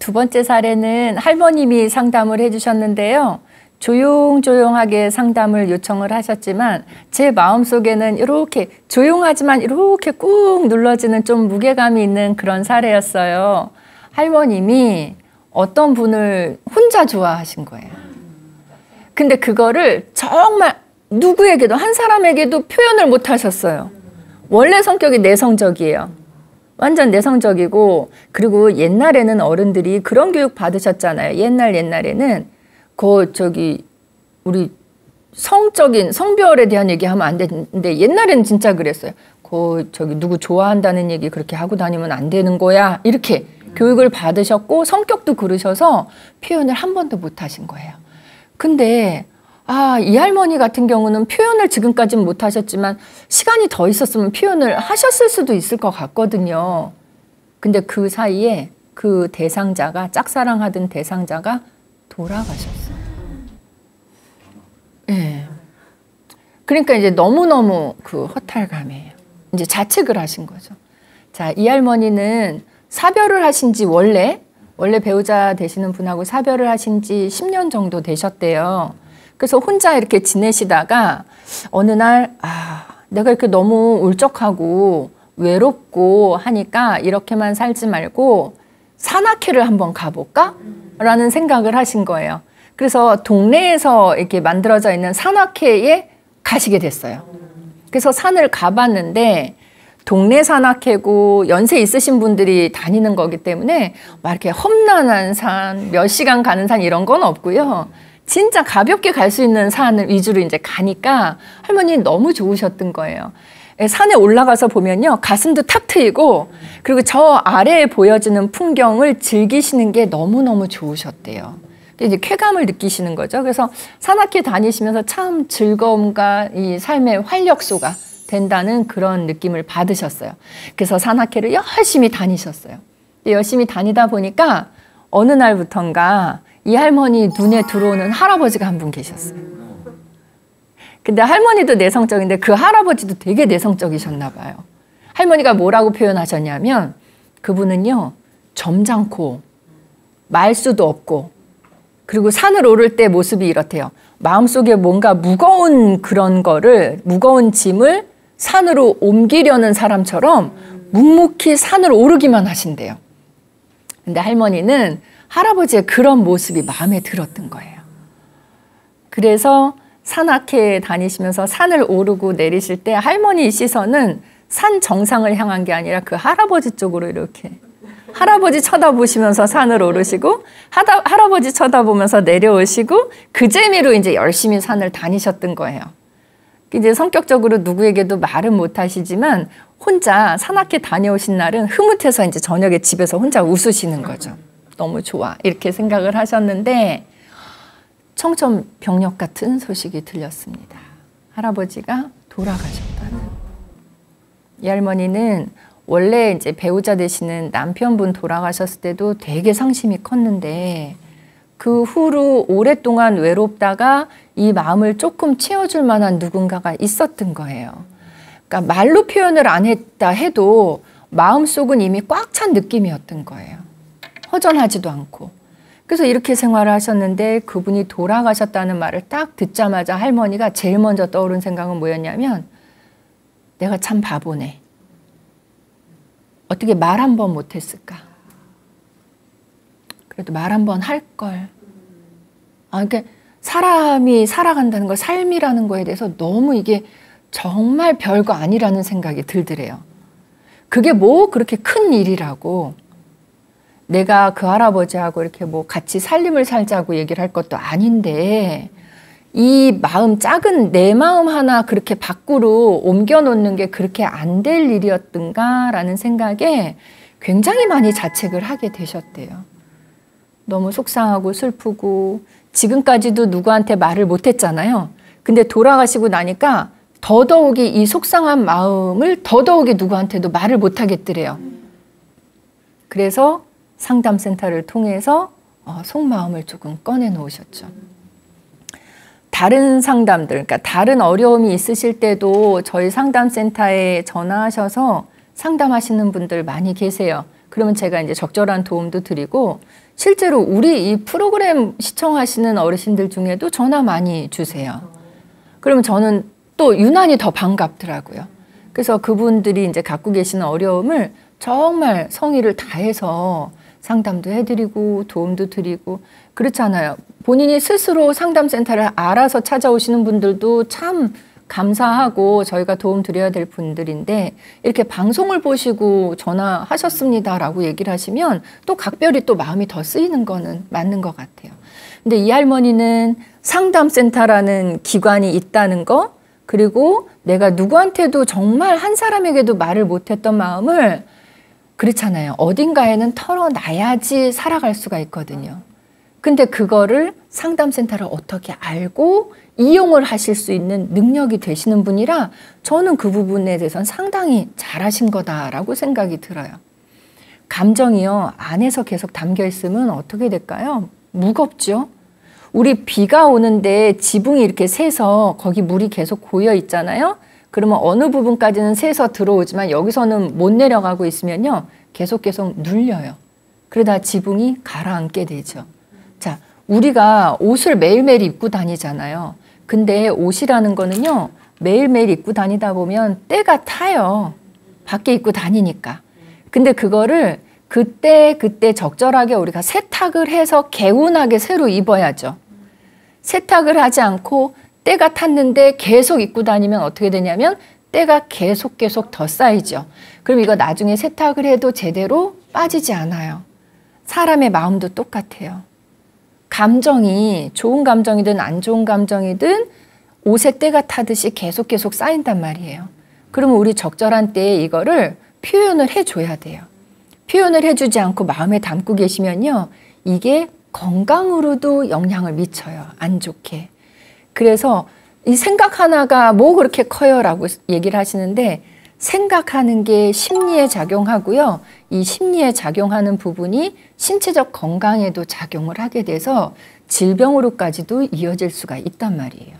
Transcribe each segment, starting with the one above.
두 번째 사례는 할머님이 상담을 해주셨는데요. 조용조용하게 상담을 요청을 하셨지만 제 마음속에는 이렇게 조용하지만 이렇게 꾹 눌러지는 좀 무게감이 있는 그런 사례였어요. 할머님이 어떤 분을 혼자 좋아하신 거예요. 근데 그거를 정말 누구에게도, 한 사람에게도 표현을 못 하셨어요. 원래 성격이 내성적이에요. 완전 내성적이고, 그리고 옛날에는 어른들이 그런 교육 받으셨잖아요. 옛날에는 우리 성적인 성별에 대한 얘기하면 안 되는데 옛날에는 진짜 그랬어요. 누구 좋아한다는 얘기 그렇게 하고 다니면 안 되는 거야. 이렇게 교육을 받으셨고 성격도 그러셔서 표현을 한 번도 못 하신 거예요. 근데 이 할머니 같은 경우는 표현을 지금까지는 못 하셨지만 시간이 더 있었으면 표현을 하셨을 수도 있을 것 같거든요. 근데 그 사이에 그 대상자가, 짝사랑하던 대상자가 돌아가셨어요. 네. 그러니까 이제 너무너무 그 허탈감이에요. 이제 자책을 하신 거죠. 자, 이 할머니는 사별을 하신 지 원래 배우자 되시는 분하고 사별을 하신 지 10년 정도 되셨대요. 그래서 혼자 이렇게 지내시다가 어느 날 내가 이렇게 너무 울적하고 외롭고 하니까 이렇게만 살지 말고 산악회를 한번 가볼까? 라는 생각을 하신 거예요. 그래서 동네에서 이렇게 만들어져 있는 산악회에 가시게 됐어요. 그래서 산을 가봤는데 동네 산악회고 연세 있으신 분들이 다니는 거기 때문에 막 이렇게 험난한 산, 몇 시간 가는 산 이런 건 없고요. 진짜 가볍게 갈 수 있는 산을 위주로 이제 가니까 할머니 너무 좋으셨던 거예요. 산에 올라가서 보면요, 가슴도 탁 트이고, 그리고 저 아래에 보여지는 풍경을 즐기시는 게 너무너무 좋으셨대요. 이제 쾌감을 느끼시는 거죠. 그래서 산악회 다니시면서 참 즐거움과 이 삶의 활력소가 된다는 그런 느낌을 받으셨어요. 그래서 산악회를 열심히 다니셨어요. 열심히 다니다 보니까 어느 날부턴가 이 할머니 눈에 들어오는 할아버지가 한 분 계셨어요. 근데 할머니도 내성적인데 그 할아버지도 되게 내성적이셨나 봐요. 할머니가 뭐라고 표현하셨냐면 그분은요, 점잖고 말수도 없고, 그리고 산을 오를 때 모습이 이렇대요. 마음속에 뭔가 무거운 무거운 짐을 산으로 옮기려는 사람처럼 묵묵히 산을 오르기만 하신대요. 근데 할머니는 할아버지의 그런 모습이 마음에 들었던 거예요. 그래서 산악회에 다니시면서 산을 오르고 내리실 때 할머니 시선은 산 정상을 향한 게 아니라 그 할아버지 쪽으로 이렇게 할아버지 쳐다보시면서 산을 오르시고 할아버지 쳐다보면서 내려오시고 그 재미로 이제 열심히 산을 다니셨던 거예요. 이제 성격적으로 누구에게도 말은 못 하시지만 혼자 산악회 다녀오신 날은 흐뭇해서 이제 저녁에 집에서 혼자 웃으시는 거죠. 너무 좋아 이렇게 생각을 하셨는데 청천벽력 같은 소식이 들렸습니다. 할아버지가 돌아가셨다는. 이 할머니는 원래 이제 배우자 되시는 남편분 돌아가셨을 때도 되게 상심이 컸는데 그 후로 오랫동안 외롭다가 이 마음을 조금 채워줄 만한 누군가가 있었던 거예요. 그러니까 말로 표현을 안 했다 해도 마음속은 이미 꽉 찬 느낌이었던 거예요. 허전하지도 않고. 그래서 이렇게 생활을 하셨는데 그분이 돌아가셨다는 말을 딱 듣자마자 할머니가 제일 먼저 떠오른 생각은 뭐였냐면 내가 참 바보네. 어떻게 말 한 번 못했을까? 그래도 말 한 번 할 걸. 그러니까 사람이 살아간다는 거, 삶이라는 거에 대해서 너무 이게 정말 별거 아니라는 생각이 들더래요. 그게 뭐 그렇게 큰 일이라고. 내가 그 할아버지하고 이렇게 뭐 같이 살림을 살자고 얘기를 할 것도 아닌데 이 마음, 작은 내 마음 하나 그렇게 밖으로 옮겨놓는 게 그렇게 안 될 일이었던가라는 생각에 굉장히 많이 자책을 하게 되셨대요. 너무 속상하고 슬프고 지금까지도 누구한테 말을 못했잖아요. 근데 돌아가시고 나니까 더더욱이 이 속상한 마음을 더더욱이 누구한테도 말을 못하겠더래요. 그래서 상담센터를 통해서 속마음을 조금 꺼내 놓으셨죠. 다른 상담들, 그러니까 다른 어려움이 있으실 때도 저희 상담센터에 전화하셔서 상담하시는 분들 많이 계세요. 그러면 제가 이제 적절한 도움도 드리고 실제로 우리 이 프로그램 시청하시는 어르신들 중에도 전화 많이 주세요. 그러면 저는 또 유난히 더 반갑더라고요. 그래서 그분들이 이제 갖고 계시는 어려움을 정말 성의를 다해서 상담도 해드리고 도움도 드리고 그렇잖아요. 본인이 스스로 상담센터를 알아서 찾아오시는 분들도 참 감사하고 저희가 도움 드려야 될 분들인데 이렇게 방송을 보시고 전화하셨습니다라고 얘기를 하시면 또 각별히 또 마음이 더 쓰이는 거는 맞는 것 같아요. 근데 이 할머니는 상담센터라는 기관이 있다는 거 그리고 내가 누구한테도 정말 한 사람에게도 말을 못했던 마음을 그렇잖아요. 어딘가에는 털어놔야지 살아갈 수가 있거든요. 근데 그거를 상담센터를 어떻게 알고 이용을 하실 수 있는 능력이 되시는 분이라 저는 그 부분에 대해서는 상당히 잘하신 거다라고 생각이 들어요. 감정이요. 안에서 계속 담겨 있으면 어떻게 될까요? 무겁죠. 우리 비가 오는데 지붕이 이렇게 새서 거기 물이 계속 고여 있잖아요. 그러면 어느 부분까지는 새서 들어오지만 여기서는 못 내려가고 있으면요. 계속 눌려요. 그러다 지붕이 가라앉게 되죠. 자, 우리가 옷을 매일매일 입고 다니잖아요. 근데 옷이라는 거는요. 매일매일 입고 다니다 보면 때가 타요. 밖에 입고 다니니까. 근데 그거를 그때 적절하게 우리가 세탁을 해서 개운하게 새로 입어야죠. 세탁을 하지 않고 때가 탔는데 계속 입고 다니면 어떻게 되냐면 때가 계속 더 쌓이죠. 그럼 이거 나중에 세탁을 해도 제대로 빠지지 않아요. 사람의 마음도 똑같아요. 감정이 좋은 감정이든 안 좋은 감정이든 옷에 때가 타듯이 계속 쌓인단 말이에요. 그러면 우리 적절한 때에 이거를 표현을 해줘야 돼요. 표현을 해주지 않고 마음에 담고 계시면요. 이게 건강으로도 영향을 미쳐요. 안 좋게. 그래서 이 생각 하나가 뭐 그렇게 커요 라고 얘기를 하시는데 생각하는 게 심리에 작용하고요. 이 심리에 작용하는 부분이 신체적 건강에도 작용을 하게 돼서 질병으로까지도 이어질 수가 있단 말이에요.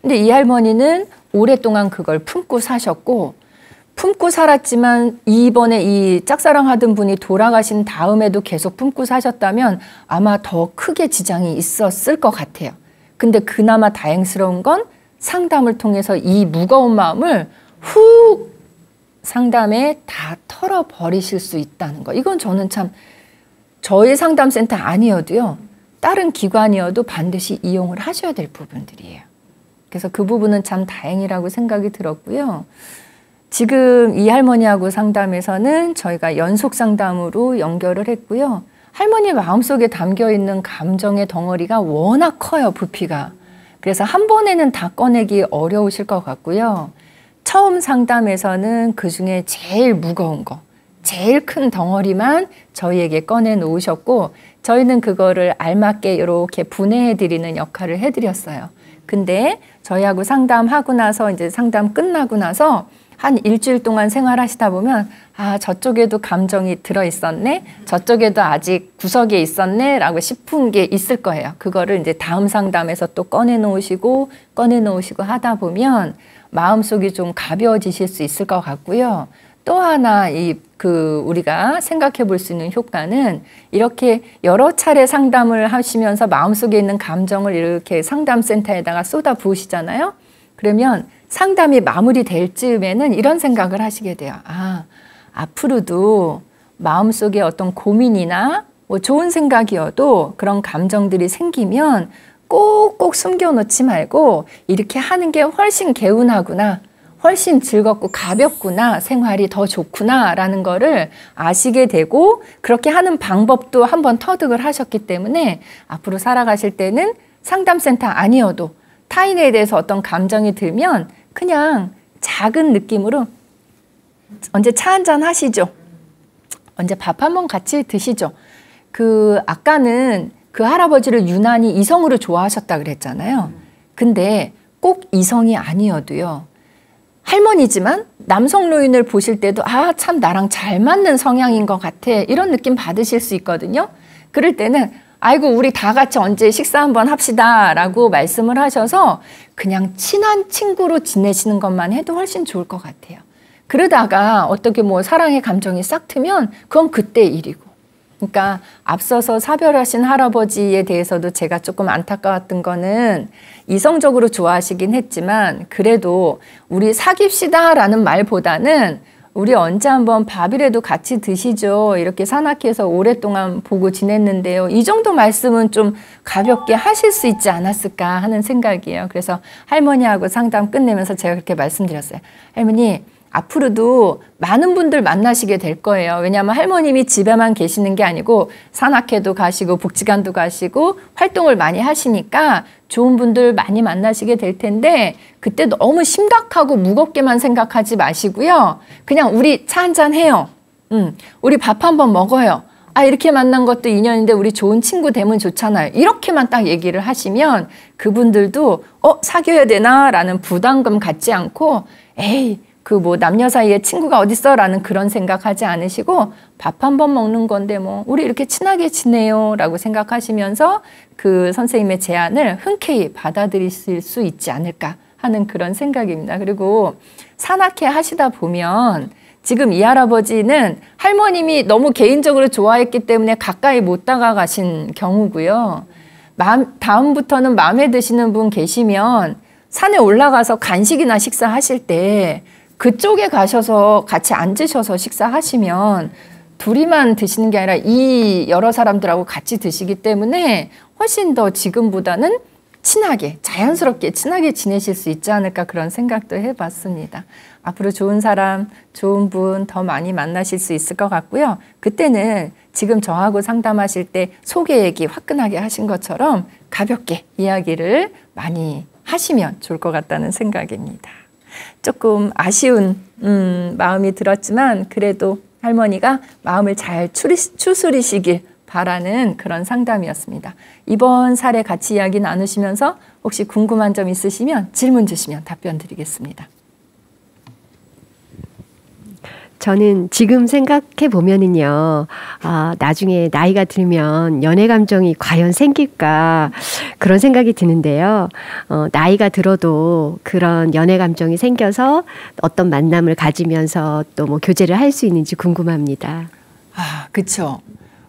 근데 이 할머니는 오랫동안 그걸 품고 사셨고 품고 살았지만 이번에 이 짝사랑하던 분이 돌아가신 다음에도 계속 품고 사셨다면 아마 더 크게 지장이 있었을 것 같아요. 근데 그나마 다행스러운 건 상담을 통해서 이 무거운 마음을 훅 상담에 다 털어버리실 수 있다는 거. 이건 저는 참 저희 상담센터 아니어도요. 다른 기관이어도 반드시 이용을 하셔야 될 부분들이에요. 그래서 그 부분은 참 다행이라고 생각이 들었고요. 지금 이 할머니하고 상담에서는 저희가 연속 상담으로 연결을 했고요. 할머니 마음속에 담겨있는 감정의 덩어리가 워낙 커요, 부피가. 그래서 한 번에는 다 꺼내기 어려우실 것 같고요. 처음 상담에서는 그중에 제일 무거운 거, 제일 큰 덩어리만 저희에게 꺼내 놓으셨고 저희는 그거를 알맞게 이렇게 분해해 드리는 역할을 해드렸어요. 근데 저희하고 상담하고 나서 이제 상담 끝나고 나서 한 일주일 동안 생활하시다 보면 아 저쪽에도 감정이 들어있었네 저쪽에도 아직 구석에 있었네 라고 싶은 게 있을 거예요. 그거를 이제 다음 상담에서 또 꺼내놓으시고 하다 보면 마음속이 좀 가벼워지실 수 있을 것 같고요. 또 하나 우리가 생각해 볼 수 있는 효과는 이렇게 여러 차례 상담을 하시면서 마음속에 있는 감정을 이렇게 상담센터에다가 쏟아 부으시잖아요. 그러면 상담이 마무리될 즈음에는 이런 생각을 하시게 돼요. 아, 앞으로도 마음속에 어떤 고민이나 뭐 좋은 생각이어도 그런 감정들이 생기면 꼭꼭 숨겨놓지 말고 이렇게 하는 게 훨씬 개운하구나. 훨씬 즐겁고 가볍구나. 생활이 더 좋구나. 라는 거를 아시게 되고 그렇게 하는 방법도 한번 터득을 하셨기 때문에 앞으로 살아가실 때는 상담센터 아니어도 타인에 대해서 어떤 감정이 들면 그냥 작은 느낌으로 언제 차 한잔 하시죠? 언제 밥 한번 같이 드시죠? 아까는 그 할아버지를 유난히 이성으로 좋아하셨다 그랬잖아요. 근데 꼭 이성이 아니어도요. 할머니지만 남성 노인을 보실 때도 아, 참 나랑 잘 맞는 성향인 것 같아. 이런 느낌 받으실 수 있거든요. 그럴 때는 아이고 우리 다 같이 언제 식사 한번 합시다 라고 말씀을 하셔서 그냥 친한 친구로 지내시는 것만 해도 훨씬 좋을 것 같아요. 그러다가 어떻게 뭐 사랑의 감정이 싹 트면 그건 그때 일이고. 그러니까 앞서서 사별하신 할아버지에 대해서도 제가 조금 안타까웠던 거는 이성적으로 좋아하시긴 했지만 그래도 우리 사깁시다 라는 말보다는 우리 언제 한번 밥이라도 같이 드시죠. 이렇게 산악회에서 오랫동안 보고 지냈는데요. 이 정도 말씀은 좀 가볍게 하실 수 있지 않았을까 하는 생각이에요. 그래서 할머니하고 상담 끝내면서 제가 그렇게 말씀드렸어요. 할머니, 앞으로도 많은 분들 만나시게 될 거예요. 왜냐하면 할머님이 집에만 계시는 게 아니고 산악회도 가시고 복지관도 가시고 활동을 많이 하시니까 좋은 분들 많이 만나시게 될 텐데 그때 너무 심각하고 무겁게만 생각하지 마시고요. 그냥 우리 차 한잔 해요. 우리 밥 한번 먹어요. 아, 이렇게 만난 것도 인연인데 우리 좋은 친구 되면 좋잖아요. 이렇게만 딱 얘기를 하시면 그분들도 사귀어야 되나? 라는 부담감 갖지 않고 에이, 그 뭐 남녀 사이에 친구가 어딨어? 라는 그런 생각하지 않으시고 밥 한 번 먹는 건데 뭐 우리 이렇게 친하게 지내요 라고 생각하시면서 그 선생님의 제안을 흔쾌히 받아들이실 수 있지 않을까 하는 그런 생각입니다. 그리고 산악회 하시다 보면 지금 이 할아버지는 할머님이 너무 개인적으로 좋아했기 때문에 가까이 못 다가가신 경우고요. 다음부터는 마음에 드시는 분 계시면 산에 올라가서 간식이나 식사하실 때 그쪽에 가셔서 같이 앉으셔서 식사하시면 둘이만 드시는 게 아니라 이 여러 사람들하고 같이 드시기 때문에 훨씬 더 지금보다는 친하게, 자연스럽게 친하게 지내실 수 있지 않을까 그런 생각도 해봤습니다. 앞으로 좋은 사람, 좋은 분 더 많이 만나실 수 있을 것 같고요. 그때는 지금 저하고 상담하실 때 소개 얘기 화끈하게 하신 것처럼 가볍게 이야기를 많이 하시면 좋을 것 같다는 생각입니다. 조금 아쉬운 마음이 들었지만 그래도 할머니가 마음을 잘 추스리시길 바라는 그런 상담이었습니다. 이번 사례 같이 이야기 나누시면서 혹시 궁금한 점 있으시면 질문 주시면 답변 드리겠습니다. 저는 지금 생각해 보면은요, 나중에 나이가 들면 연애 감정이 과연 생길까 그런 생각이 드는데요. 나이가 들어도 그런 연애 감정이 생겨서 어떤 만남을 가지면서 또 뭐 교제를 할 수 있는지 궁금합니다. 그렇죠.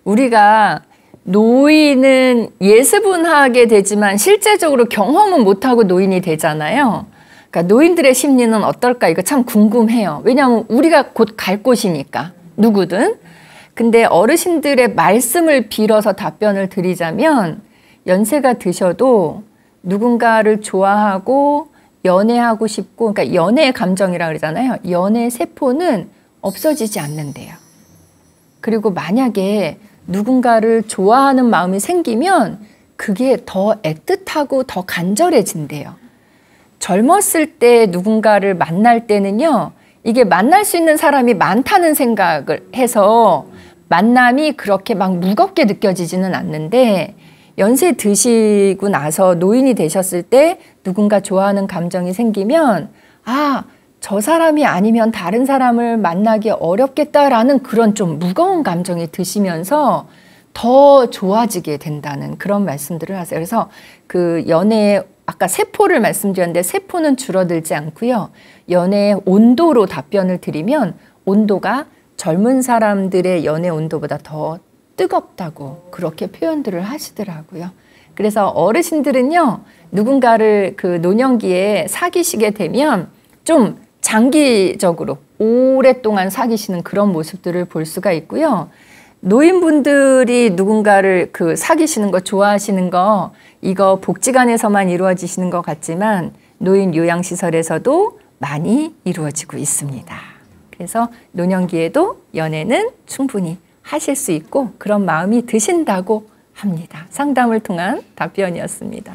우리가 노인은 예습은 하게 되지만 실제적으로 경험은 못하고 노인이 되잖아요. 그러니까 노인들의 심리는 어떨까 이거 참 궁금해요. 왜냐하면 우리가 곧 갈 곳이니까 누구든. 근데 어르신들의 말씀을 빌어서 답변을 드리자면 연세가 드셔도 누군가를 좋아하고 연애하고 싶고 그러니까 연애의 감정이라고 그러잖아요. 연애 세포는 없어지지 않는데요. 그리고 만약에 누군가를 좋아하는 마음이 생기면 그게 더 애틋하고 더 간절해진대요. 젊었을 때 누군가를 만날 때는요. 이게 만날 수 있는 사람이 많다는 생각을 해서 만남이 그렇게 막 무겁게 느껴지지는 않는데 연세 드시고 나서 노인이 되셨을 때 누군가 좋아하는 감정이 생기면 저 사람이 아니면 다른 사람을 만나기 어렵겠다라는 그런 좀 무거운 감정이 드시면서 더 좋아지게 된다는 그런 말씀들을 하세요. 그래서 그 연애의 아까 세포를 말씀드렸는데 세포는 줄어들지 않고요. 연애의 온도로 답변을 드리면 온도가 젊은 사람들의 연애 온도보다 더 뜨겁다고 그렇게 표현들을 하시더라고요. 그래서 어르신들은요. 누군가를 그 노년기에 사귀시게 되면 좀 장기적으로 오랫동안 사귀시는 그런 모습들을 볼 수가 있고요. 노인분들이 누군가를 그 사귀시는 거 좋아하시는 거 이거 복지관에서만 이루어지시는 것 같지만 노인 요양시설에서도 많이 이루어지고 있습니다. 그래서 노년기에도 연애는 충분히 하실 수 있고 그런 마음이 드신다고 합니다. 상담을 통한 답변이었습니다.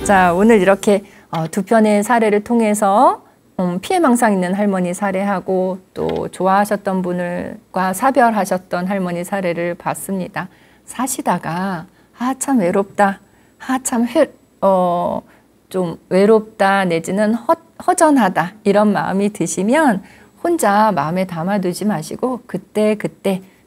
자, 오늘 이렇게 두 편의 사례를 통해서 피해망상 있는 할머니 사례하고 또 좋아하셨던 분과 사별하셨던 할머니 사례를 봤습니다. 사시다가 참 외롭다, 참 좀 외롭다 내지는 허전하다 이런 마음이 드시면 혼자 마음에 담아두지 마시고 그때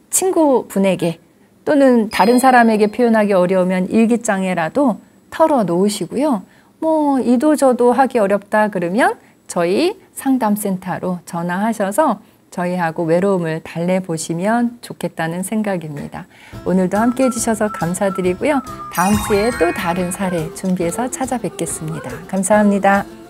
친구분에게 또는 다른 사람에게 표현하기 어려우면 일기장에라도 털어 놓으시고요. 뭐 이도저도 하기 어렵다 그러면 저희 상담센터로 전화하셔서 저희하고 외로움을 달래보시면 좋겠다는 생각입니다. 오늘도 함께 해주셔서 감사드리고요. 다음 주에 또 다른 사례 준비해서 찾아뵙겠습니다. 감사합니다.